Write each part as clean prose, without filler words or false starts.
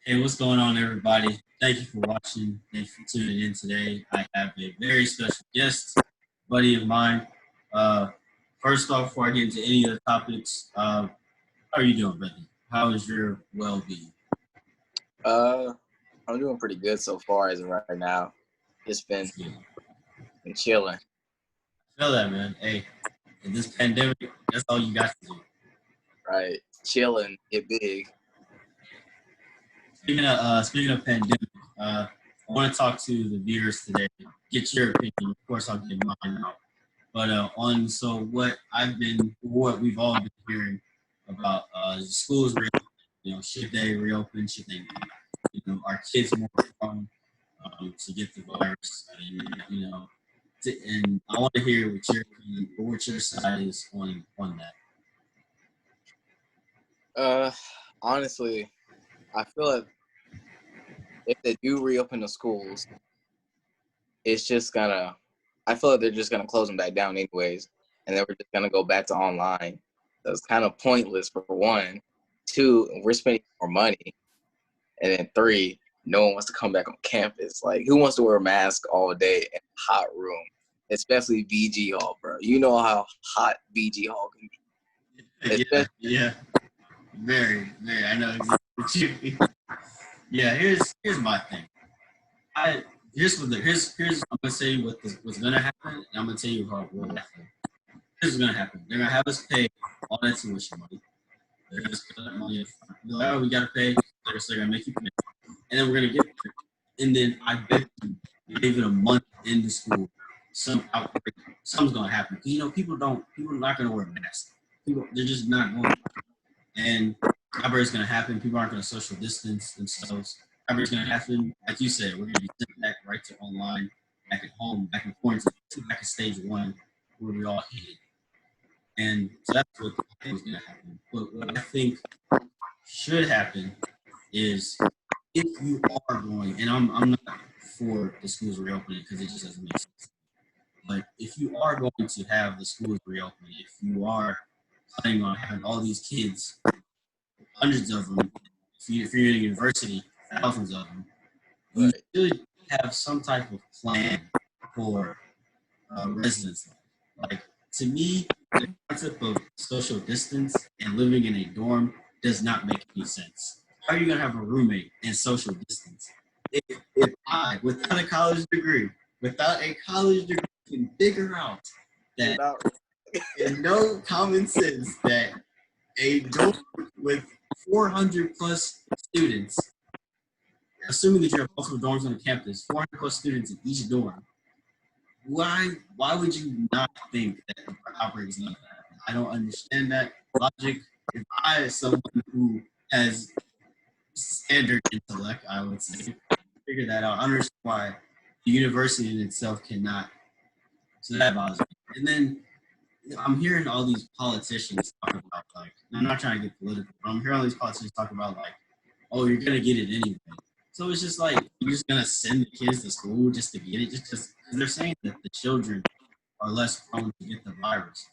Hey, what's going on, everybody? Thank you for watching. Thank you for tuning in today. I have a very special guest, buddy of mine. Uh, First off, before I get into any of the topics, how are you doing, brother? How is your well-being? Uh, I'm doing pretty good so far as of right now. Just been, That's good. been chilling, I feel that, man. Hey, in this pandemic, that's all you got to do. right? Chilling, get big. Speaking of pandemic, I want to talk to the viewers today. Get your opinion. Of course, I'll get mine out. But what we've all been hearing about schools reopening. Should they reopen? Should they not? Are kids more prone to get the virus? And I want to hear what your opinion, or what your side is on that. Uh, Honestly, I feel like if they do reopen the schools, it's just gonna. I feel like they're just gonna close them back down anyways, and then we're just gonna go back to online. So it's kind of pointless for one. Two, we're spending more money, and then three, no one wants to come back on campus. Like, who wants to wear a mask all day in a hot room, especially VG Hall, bro? You know how hot VG Hall can be. Yeah, Especially, yeah, very, very. I know exactly what you mean. Yeah, here's my thing. I here's I'm gonna say what's gonna happen, and I'm gonna tell you how it will happen. Here's what's gonna happen. They're gonna have us pay all that tuition money. They're just gonna put that money up front. They're like, oh, we gotta pay. They're gonna make you pay, and then we're gonna get there. And then I bet you give it a month into school, some outbreak, something's gonna happen. People are not gonna wear masks. They're just not going to. And outbreak's gonna happen. People aren't gonna social distance themselves. Outbreak's gonna happen. Like you said, we're gonna be sent back right to online, back at home, back in quarantine, back in stage one, where we all hated. And so that's what I think is gonna happen. But what I think should happen is if you are going, and I'm not for the schools reopening because it just doesn't make sense. But if you are going to have the schools reopen, if you are planning on having all these kids, hundreds of them, if you're in a university, thousands of them, you right, should have some type of plan for residents. Like, to me, the concept of social distance and living in a dorm does not make any sense. How are you gonna have a roommate and social distance? If I, without a college degree, can figure out that without in no common sense that a dorm with 400 plus students, assuming that you have multiple dorms on the campus, 400 plus students in each dorm, why would you not think that the outbreak is not going to happen? I don't understand that logic. If I, as someone who has standard intellect, I would say, figure that out. I understand why the university in itself cannot. So that bothers me. And then I'm hearing all these politicians talk about, like, I'm not trying to get political, but I'm hearing all these politicians talk about, like, oh, you're gonna get it anyway. So it's just like you're just gonna send the kids to school just to get it, just because they're saying that the children are less prone to get the virus.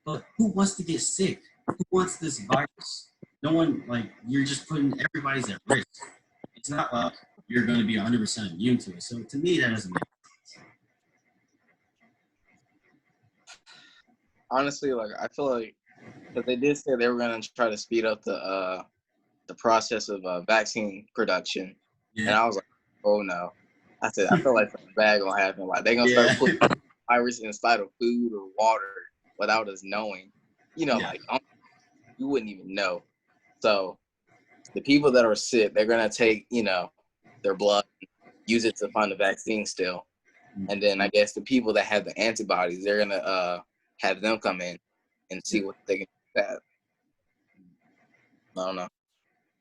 But who wants to get sick? Who wants this virus? No one. Like, you're just putting everybody's at risk. It's not like you're going to be 100% immune to it. So to me, that doesn't make sense. honestly, like I feel like because they did say they were gonna try to speed up the process of vaccine production, and Yeah, I was like, oh no. I said I feel like something bad gonna happen. Like they're gonna start yeah, putting virus inside of food or water without us knowing. yeah. Like you wouldn't even know. So the people that are sick, they're gonna take their blood, use it to find the vaccine still, and then I guess the people that have the antibodies, they're gonna have them come in and see what they can do. That I don't know.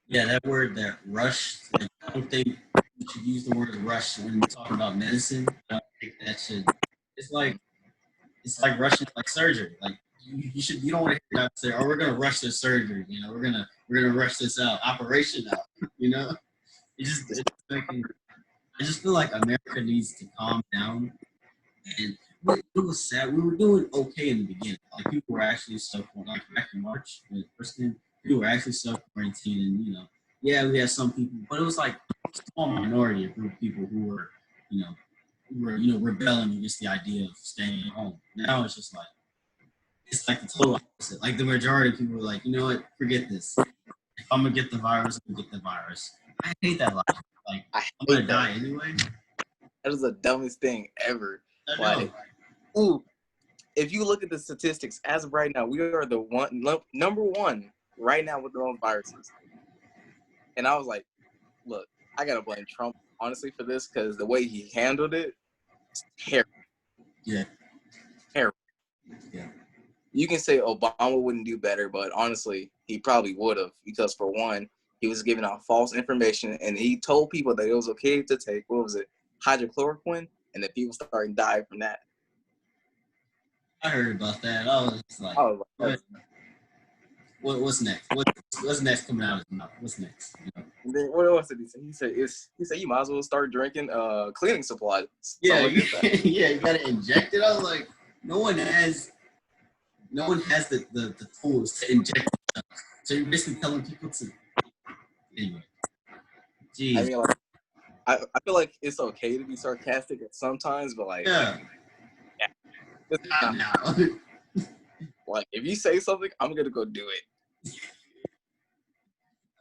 Yeah, that word, that rush, like, I don't think you should use the word rush when you're talking about medicine. I don't think that should. It's like it's like rushing, like surgery. Like, you don't want to hear that say, "Oh, we're gonna rush this surgery." We're gonna rush this operation out. You know, it's making. I just feel like America needs to calm down. And it was sad. We were doing okay in the beginning. Like, people were actually self, like, back in March when it first came, people were actually self quarantining. yeah, we had some people, but it was like a small minority of group of people who were, you know, rebelling against the idea of staying at home. Now it's like the total opposite. Like the majority of people are like, you know what, forget this. If I'm gonna get the virus, I'm gonna get the virus. I hate that logic. Like I I'm hate gonna die that. anyway. That is the dumbest thing ever. I know. Like, ooh, if you look at the statistics as of right now, we are the number one right now with the most viruses. And I was like, look, I gotta blame Trump honestly for this because the way he handled it, terrible. Yeah. Terrible. Yeah. You can say Obama wouldn't do better, but honestly, he probably would have because for one, he was giving out false information and he told people that it was okay to take hydrochloroquine, and that people started dying from that. I heard about that. I was just like, I was like, what's next? What's next coming out of his mouth? What's next? You know? and then what else did he say? He said you might as well start drinking cleaning supplies. Yeah, Like you gotta inject it. I was like, no one has the tools to inject stuff. So you're basically telling people to anyway. I Jeez. mean, like, I feel like it's okay to be sarcastic at sometimes, but like, Yeah. Now. like if you say something, I'm gonna go do it.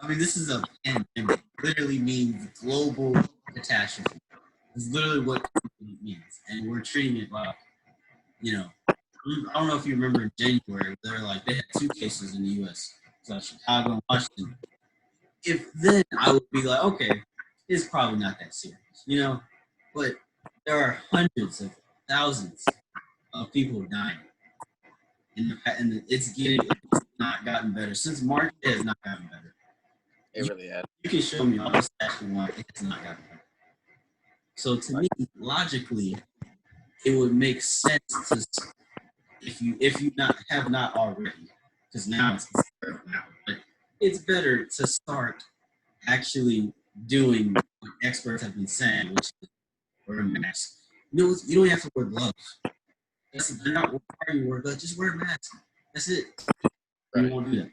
I mean, this is a pandemic. Literally means global catastrophe. It's literally what it means, and we're treating it like, you know, I don't know if you remember in January, they had 2 cases in the U.S. So Chicago and Washington. If then I would be like, okay, it's probably not that serious, you know, but there are hundreds of thousands of people dying, and it's not gotten better since March. It has not gotten better. It really had. You can show me all the stats you want. It has not gotten better. So to me, logically, it would make sense to if you not have not already, because now it's better now, but it's better to start actually doing what experts have been saying, which is wear a mask. You don't have to wear gloves. They're not requiring you to wear gloves. Just wear a mask. That's it. Right. You won't do that.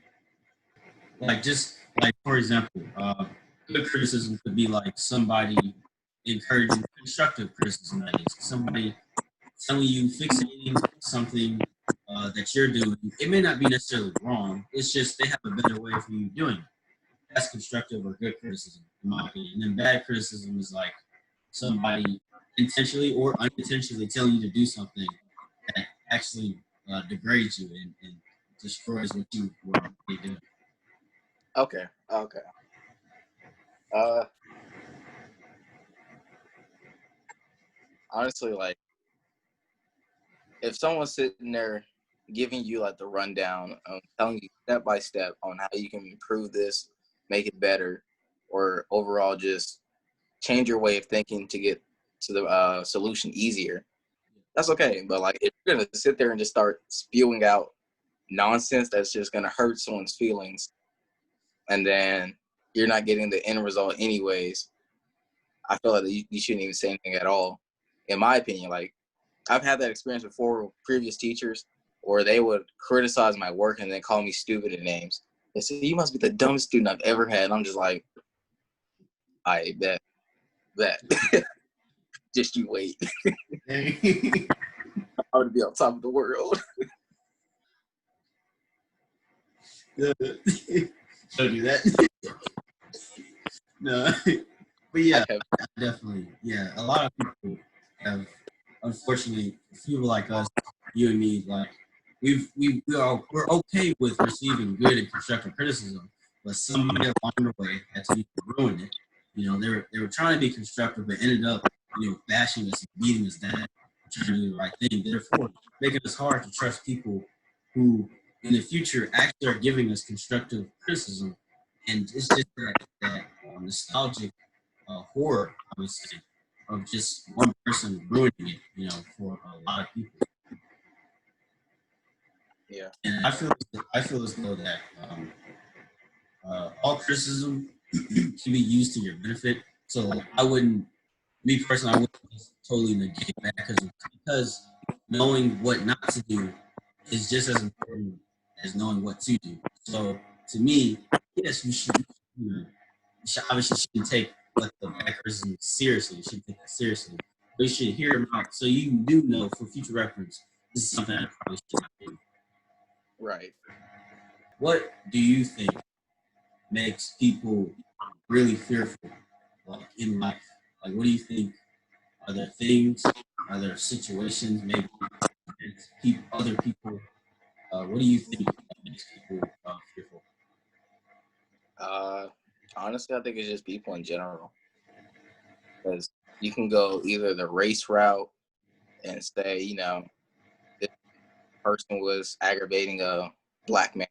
Like for example, good criticism could be like somebody encouraging constructive criticism. That is somebody telling you fixating something that you're doing. It may not be necessarily wrong. It's just they have a better way of you doing it. That's constructive or good criticism, in my opinion. And then bad criticism is like somebody intentionally or unintentionally telling you to do something that actually degrades you and destroys what you were already doing. Okay. Uh, honestly, like if someone's sitting there giving you like the rundown, telling you step by step on how you can improve this, make it better, or overall just change your way of thinking to get to the solution easier, that's okay. But like if you're gonna sit there and just start spewing out nonsense that's just gonna hurt someone's feelings, and then you're not getting the end result anyways, I feel like you shouldn't even say anything at all. In my opinion, like I've had that experience before with previous teachers where they would criticize my work and then call me stupid and names. They say, you must be the dumbest student I've ever had. And I'm just like, I bet. Just you wait. I would be on top of the world. Don't do that. No. But yeah, definitely. Yeah, a lot of people have, unfortunately, people like us, you and me, like we're okay with receiving good and constructive criticism, but somebody along the way had to ruin it. You know, they were trying to be constructive, but ended up, bashing us and beating us down, trying to do the right thing. Therefore, making us hard to trust people who, in the future, actually are giving us constructive criticism. And it's just that nostalgic horror, I would say, of just one person ruining it, for a lot of people. Yeah. And I feel as though that all criticism can be used to your benefit. So me personally, I wouldn't just totally negate that because knowing what not to do is just as important as knowing what to do. So to me, yes, you should. obviously shouldn't take like the black person seriously. You should take that seriously. But you should hear them out so you do know for future reference. This is something I probably should not do. Right. What do you think makes people really fearful, like in life? Like, what do you think? Are there things? Are there situations? Maybe it's other people. What do you think that makes people fearful? Uh, Honestly, I think it's just people in general. Because you can go either the race route and say, this person was aggravating a black man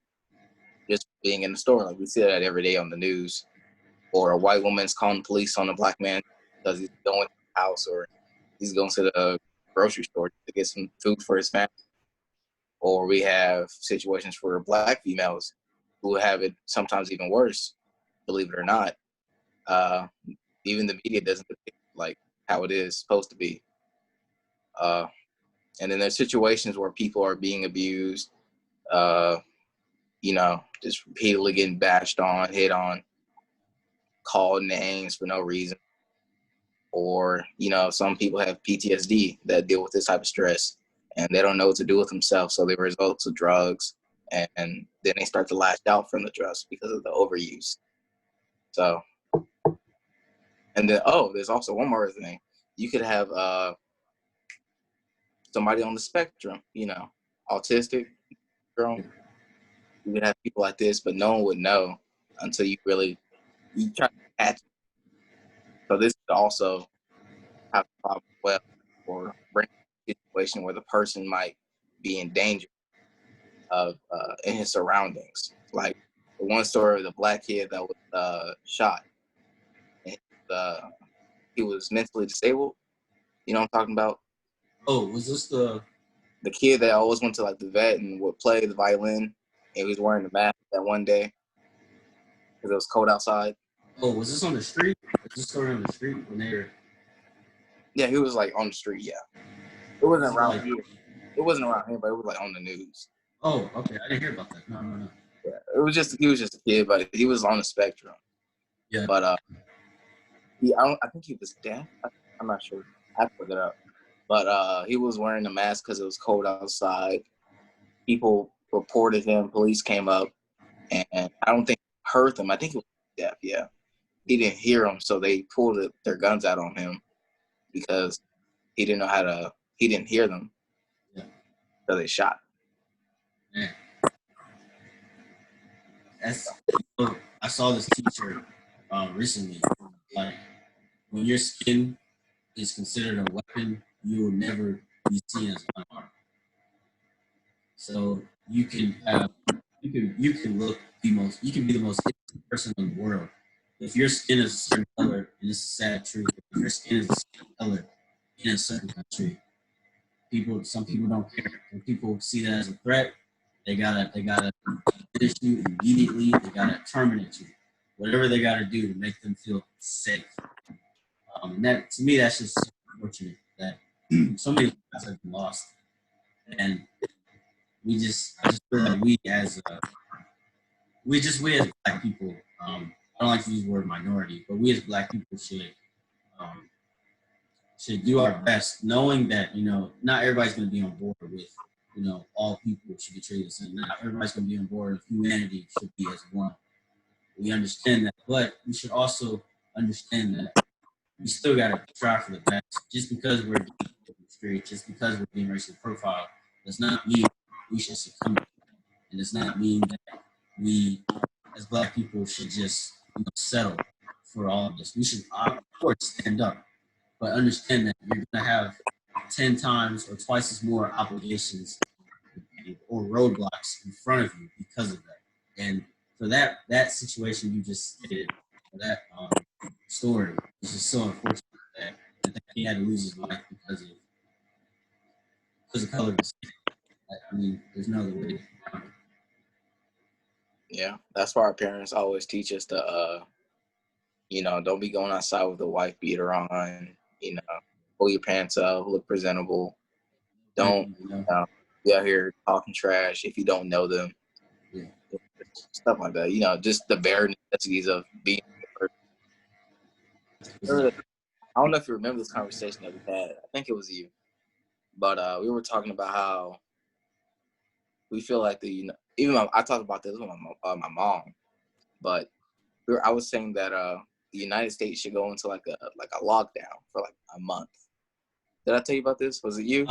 just being in the store. Like we see that every day on the news. Or a white woman's calling the police on a black man because he's going to the house or he's going to the grocery store to get some food for his family. Or we have situations for black females who have it sometimes even worse, believe it or not. Uh, Even the media doesn't depict like how it is supposed to be. And then there's situations where people are being abused, uh, just repeatedly getting bashed on, hit on, called names for no reason. Or, some people have PTSD that deal with this type of stress and they don't know what to do with themselves. So they resort to drugs and then they start to lash out from the drugs because of the overuse. So, and then, there's also one more thing. You could have somebody on the spectrum, autistic, you could have people like this, but no one would know until you try to catch it. So this could also have a problem as well, or bring a situation where the person might be in danger of in his surroundings. Like the one story of the black kid that was shot, and he was mentally disabled. You know what I'm talking about? Oh, was this the? The kid that always went to like the vet and would play the violin, and he was wearing the mask that one day because it was cold outside. Oh, was this on the street? Was this story on the street when they were? Yeah, he was like on the street. Yeah, it wasn't around Like, here. It wasn't around here, but it was like on the news. oh, okay. I didn't hear about that. No, no, no. Yeah, he was just a kid, but he was on the spectrum. Yeah. But I think he was deaf. I'm not sure. I have to look it up. But he was wearing a mask because it was cold outside. People reported him. Police came up, and I don't think hurt him. I think he was deaf. Yeah, he didn't hear him, so they pulled their guns out on him because he didn't know how to. He didn't hear them, Yeah. so they shot. Man. I saw this teacher recently. Like, when your skin is considered a weapon, you will never be seen as unarmed. So you can look you can be the most innocent person in the world. If your skin is a certain color, and this is sad truth, if your skin is a certain color in a certain country, some people don't care. When people see that as a threat, they gotta finish you immediately. They gotta terminate you. Whatever they gotta do to make them feel safe. And that to me, that's just so unfortunate that so many lives have been lost, and I just feel like we as black people, I don't like to use the word minority, but we as black people um, should do our best, knowing that not everybody's going to be on board with all people should be treated the same. Not everybody's going to be on board with humanity should be as one. We understand that, but we should also understand that we still got to strive for the best. Just because we're being put in the street, just because we're being racially profiled, does not mean we should succumb. And does not mean that we, as black people, should just settle for all of this. We should, of course, stand up, but understand that you're going to have 10 times or twice as more obligations or roadblocks in front of you because of that. And for that situation you just stated, for that story, it's just so unfortunate that he had to lose his life because of color of his skin. I mean, there's no other way to it. Yeah, that's why our parents always teach us to, don't be going outside with a wife beater on. Pull your pants up, look presentable. Don't be out here talking trash if you don't know them. Yeah. Stuff like that. Just the bare necessities of being a person. I don't know if you remember this conversation that we had. I think it was you, but we were talking about how we feel like I talked about this with my mom, but I was saying that the United States should go into like a lockdown for like a month. Did I tell you about this? Was it you?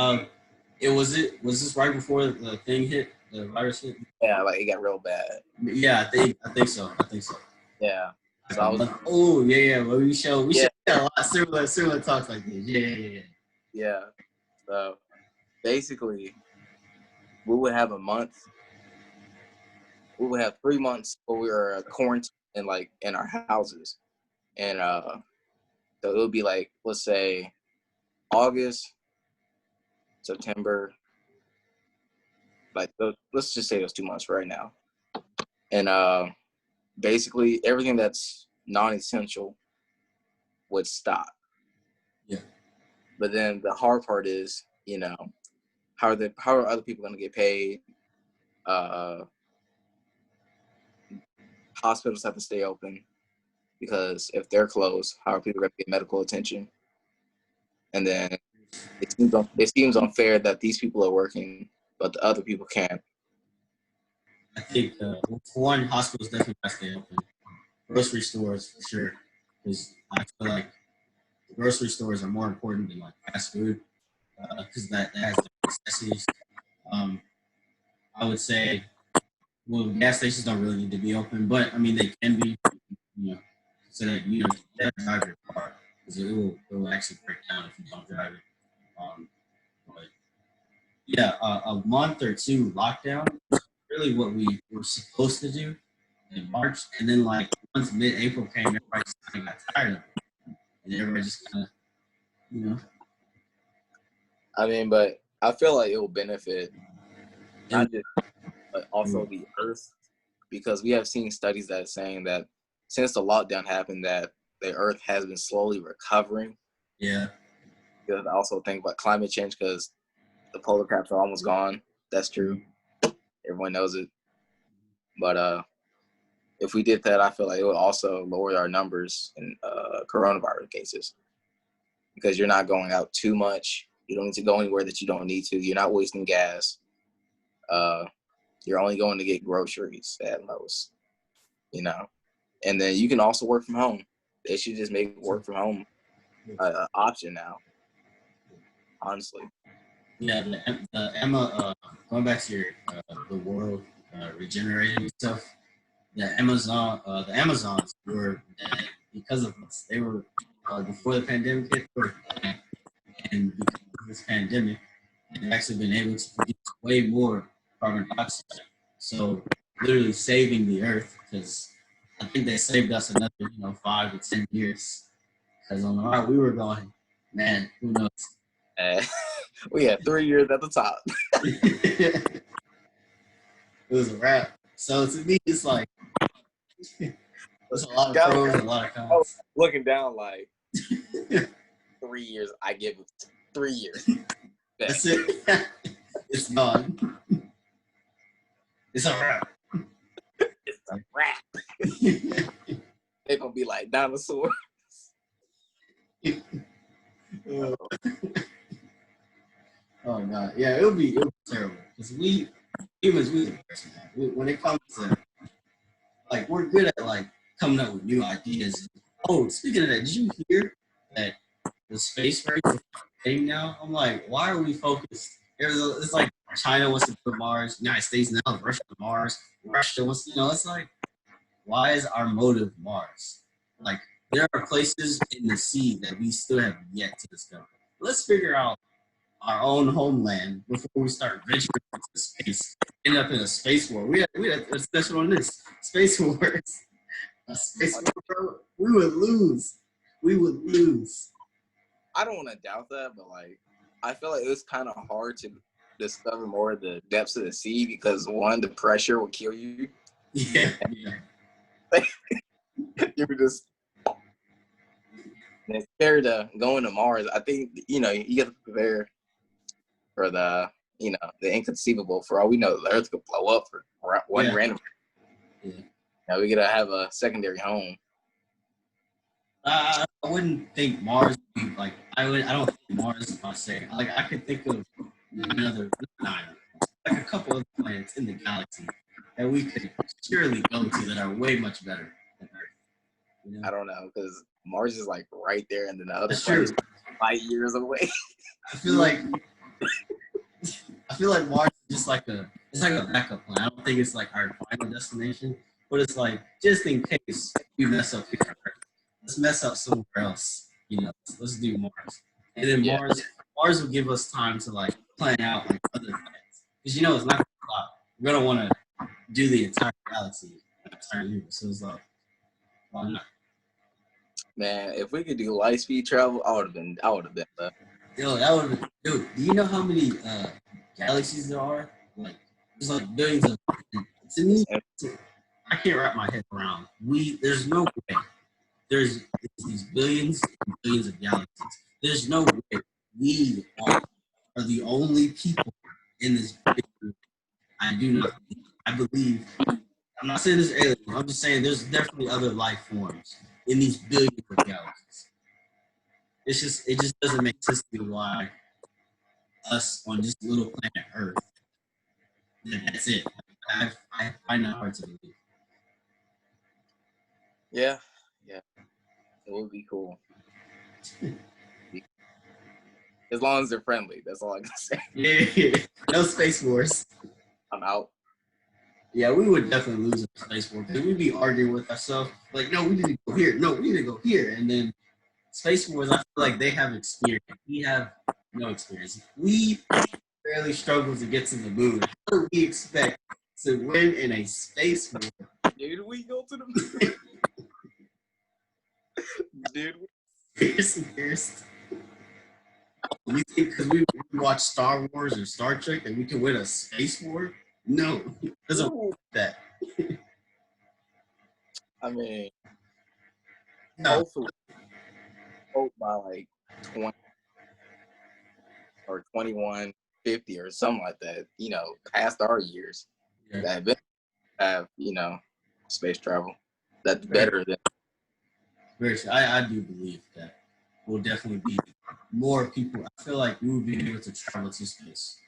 Was this right before the thing hit, the virus hit? Yeah, like it got real bad. Yeah, I think so. Yeah. So Well, we show a lot of similar talks like this. Yeah. So basically, we would have a month. We would have 3 months where we were quarantined in our houses, and so it would be like, let's say, August, September, let's just say those 2 months right now, and basically everything that's non-essential would stop. Yeah. But then the hard part is, how are other people going to get paid? Hospitals have to stay open because if they're closed, how are people going to get medical attention? And then it seems unfair that these people are working, but the other people can't. I think for one, hospitals definitely have to stay open. Grocery stores for sure, because I feel like the grocery stores are more important than like fast food, because that has the necessities. I would say, well, gas stations don't really need to be open, but I mean they can be, so that you can't drive your car because it will actually break down if you don't drive it. But yeah, a month or two lockdown is really what we were supposed to do in March, and then like once mid-April came, everybody just kind of got tired of it, and everybody just kind of, I mean, but I feel like it will benefit not just, but also the earth, because we have seen studies that are saying that since the lockdown happened, that the earth has been slowly recovering. Yeah. Because I also think about climate change because the polar caps are almost gone. That's true. Everyone knows it. But if we did that, I feel like it would also lower our numbers in coronavirus cases because you're not going out too much. You don't need to go anywhere that you don't need to. You're not wasting gas. You're only going to get groceries at most, And then you can also work from home. They should just make work from home an option now, honestly. Yeah, the Emma, going back to your the world regenerating stuff. The Amazons were because of this, they were before the pandemic hit, and because of this pandemic, they've actually been able to produce way more carbon dioxide. So literally saving the earth, because I think they saved us another 5 to 10 years. Because on the route we were going, man, who knows? We had 3 years at the top. It was a wrap. So to me, it's like there's a lot of pros and a lot of cons. Looking down like 3 years, I give it 3 years. That's it. It's gone. It's a wrap. It's a wrap. They're gonna be like dinosaurs. Oh god, yeah, it would be terrible because we humans, when it comes to like, we're good at like coming up with new ideas. Oh, speaking of that, did you hear that the space race is thing now? I'm like, why are we focused? It's like China wants to go to Mars, United States now, Russia to Mars, Russia wants, it's like, why is our motive Mars? Like, there are places in the sea that we still have yet to discover. Let's figure out our own homeland before we start venturing into space. End up in a space war. We had a special on this. Space wars. A space war, we would lose. We would lose. I don't want to doubt that, but like, I feel like it was kind of hard to discover more of the depths of the sea because one, the pressure will kill you. Yeah. You were just compared to going to Mars. I think you get to prepare for the the inconceivable. For all we know, the Earth could blow up for one random. Yeah. Now we gotta have a secondary home. I wouldn't think Mars would be like I don't think Mars if I say like I could think of another nine like a couple of planets in the galaxy that we could surely go to that are way much better than Earth. You know? I don't know because Mars is like right there, and then the other That's true. planets light years away. I feel like I feel like Mars is just like it's like a backup plan. I don't think it's like our final destination, but it's like just in case we mess up here, let's mess up somewhere else. You know, let's do Mars, and then Yeah. Mars will give us time to like plan out like other planets because you know it's not gonna stop. We're gonna want to do the entire galaxy, entire universe. So it's like, why not? Man, if we could do light speed travel, I would have been left. Yo, that would. Dude, do you know how many galaxies there are? Like, there's like billions of. To me, I can't wrap my head around. There's no way. There's these billions and billions of galaxies. There's no way we are the only people in this big group. I do not. I believe. I'm not saying there's aliens. I'm just saying there's definitely other life forms in these billions of galaxies. It just doesn't make sense to me why us on this little planet Earth. That's it. I find that hard to believe. Yeah, yeah, it would be cool. As long as they're friendly, that's all I can say. Yeah, no space wars. I'm out. Yeah, we would definitely lose a space war because we'd be arguing with ourselves. Like, no, we need to go here. No, we need to go here. And then space wars, I feel like they have experience. We have no experience. We barely struggle to get to the moon. How do we expect to win in a space war? Did we go to the moon? Did we? Seriously. You think because we watch Star Wars or Star Trek that we can win a space war? No, it doesn't work like that. I mean, No. hopefully, hope by like 20 or 2150 or something like that, you know, past our years, Yeah. that eventually have, you know, space travel. That's better than. Very sure. I do believe that will definitely be more people. I feel like we will be able to travel to space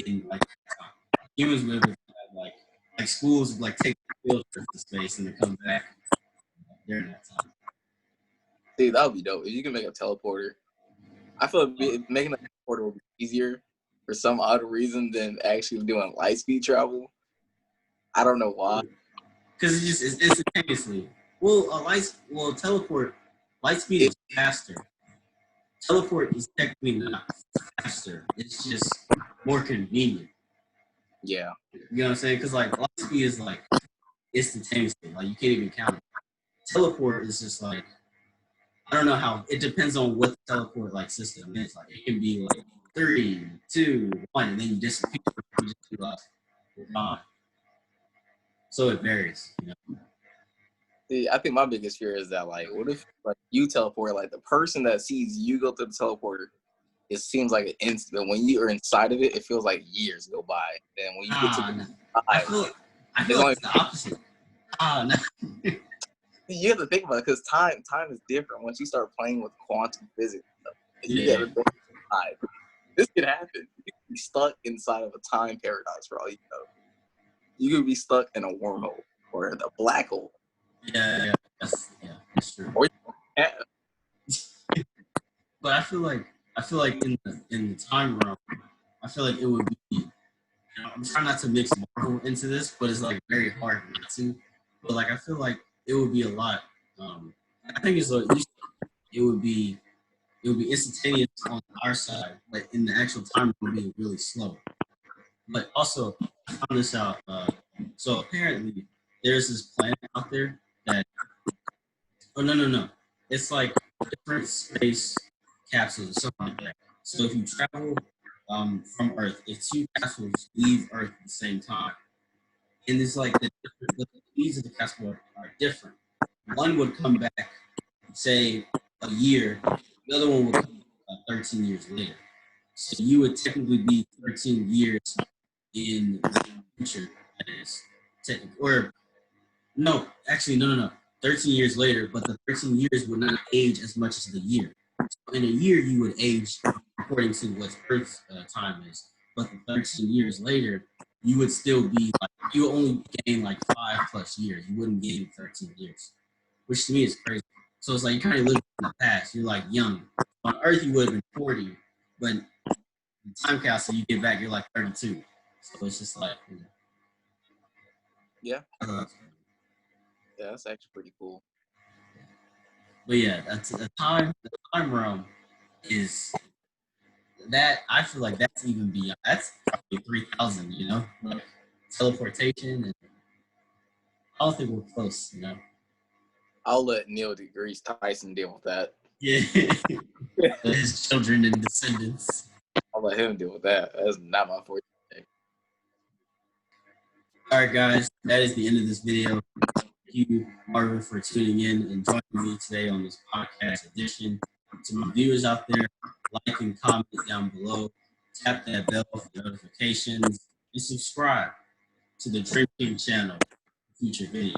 in like time. Humans will be able to have like schools like take a field trip to space and then come back during that time. See, that would be dope. If you can make a teleporter, I feel like making a teleporter would be easier for some odd reason than actually doing light speed travel. I don't know why. Because it's instantaneously. Well, teleport. Light speed is faster. Teleport is technically not faster. It's just more convenient. Yeah. You know what I'm saying? Because like light speed is like instantaneously. Like you can't even count it. Teleport is just like I don't know how. It depends on what the teleport like system is. Like it can be like 3, 2, 1, and then you disappear. You just be like, you're gone. So it varies. You know? See, I think my biggest fear is that like, what if like you teleport, like the person that sees you go through the teleporter, it seems like an instant. When you are inside of it, it feels like years go by. And when you get to the No. side, I feel like it's the opposite. No. you have to think about it because time is different once you start playing with quantum physics. You Yeah. gotta think time. This could happen. You could be stuck inside of a time paradox for all you know. You could be stuck in a wormhole or the black hole. Yeah, that's true. Or yeah. But I feel like in the time realm, I feel like it would be. You know, I'm trying not to mix Marvel into this, but it's like very hard not to. But like I feel like it would be a lot. I think it's like it would be instantaneous on our side, but in the actual time it would be really slow. But also, I found this out. So apparently, there's this planet out there that. Oh no! It's like different space capsules or something like that. So if you travel from Earth, if two capsules leave Earth at the same time, and it's like the needs of the capsule are different. One would come back, say a year. The other one would come 13 years later. So you would technically be 13 years in the future. That is technically, or no, actually, no. 13 years later, but the 13 years would not age as much as the year. So in a year, you would age according to what Earth's time is. But the 13 years later, you would still be like, you would only gain like 5+ years. You wouldn't gain 13 years, which to me is crazy. So it's like you kind of live in the past. You're like young. On Earth, you would have been 40, but in time capsule, you get back, you're like 32. So it's just like, Yeah. uh, Yeah, that's actually pretty cool. but yeah, that's the time realm is that I feel like that's even beyond. That's probably 3,000. You know, like teleportation, and I don't think we're close. You know. I'll let Neil deGrasse Tyson deal with that. Yeah, his children and descendants. I'll let him deal with that. That's not my forte. All right, guys, that is the end of this video. Thank you, Marvin, for tuning in and joining me today on this podcast edition. To my viewers out there, like and comment down below. Tap that bell for notifications and subscribe to the Dream Team channel for future videos.